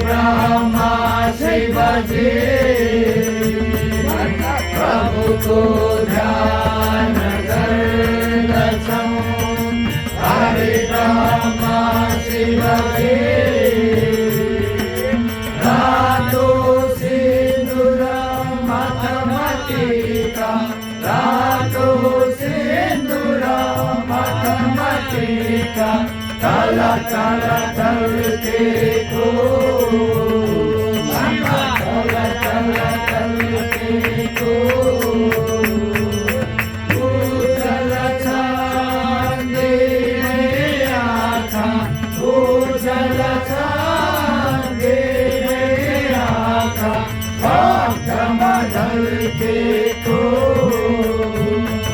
ब्रह्मा शिव जी प्रभु को ध्यान कर हरे ब्रह्मा शिव जी रातो सिंदूर मथमटिका रातो सिंदूर मथमटिका तल तल तल के को तल तल तल के को उजल चांदी में आँखा उजल चांदी में आँखा भक्त मदल के को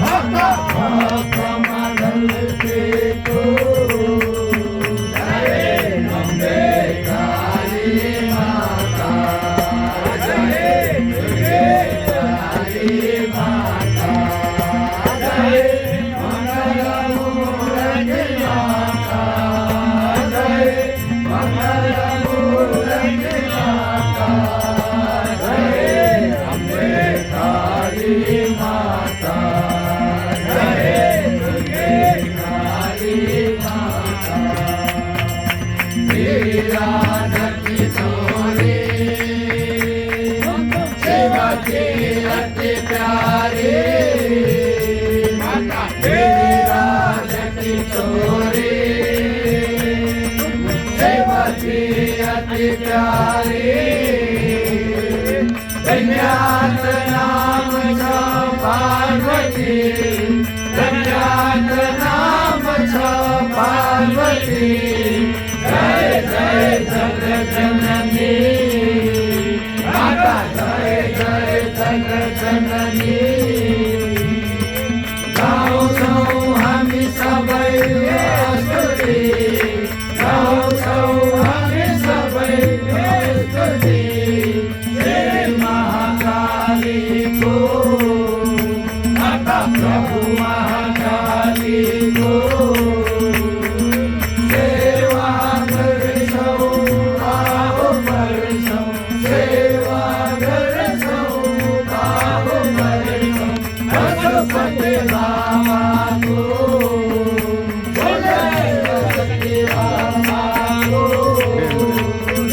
भक्त मदल के को अति प्यारे माता राज की चोरी सेवती अति प्यारे धन्यात नाम छ पार्वती धन्यात नाम छ पार्वती जय जय जगत जननी माता जय जय जगत जननी गाओ सौ हामी सबै स्तुति गाओ सौ हामी सबै स्तुति जय महाकाली को माता प्रभु महाकाली को सेवा करसौ आओ परसौ सेवा पशुपति बाबा को पशुपति बाबा को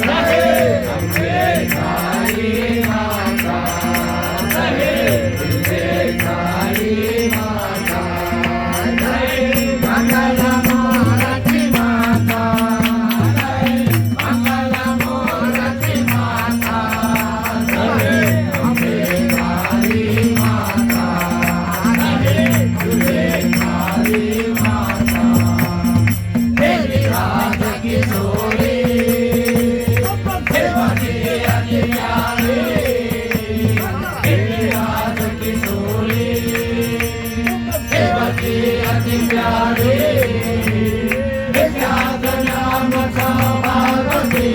जय अम्बे काली माता जय दुर्गे काली माता जय मंगल मूर्ति माता जय मंगल मूर्ति माता जय अम्बे काली माता अति प्यारे विख्यात नाम छ पार्वती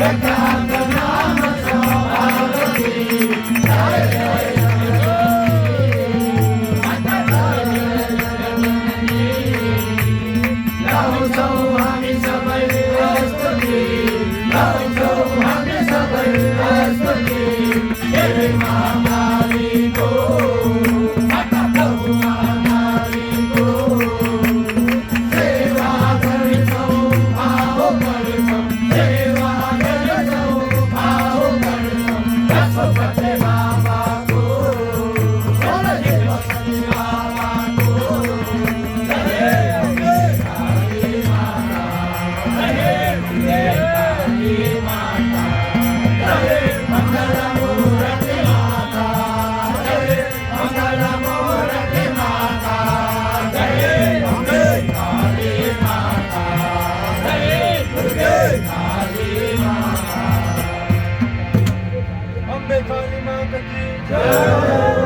विख्यात नाम छ पार्वती जय जय गाओ सौ हामी सबै स्तुति गाओ सौ हामी सबै स्तुति हे महाकाली को माता प्रभु महाकाली को सेवा करसौ आओ करसौ सेवा करसौ आओ करसौ पशुपति बाबा को पशुपति बाबा को जय अम्बे काली माता जय दुर्गे काली माता जय मंगल मूर्ति माता जय मंगल मूर्ति माता जय अम्बे काली माता जय दुर्गे काली माता अम्बे काली माता की जय।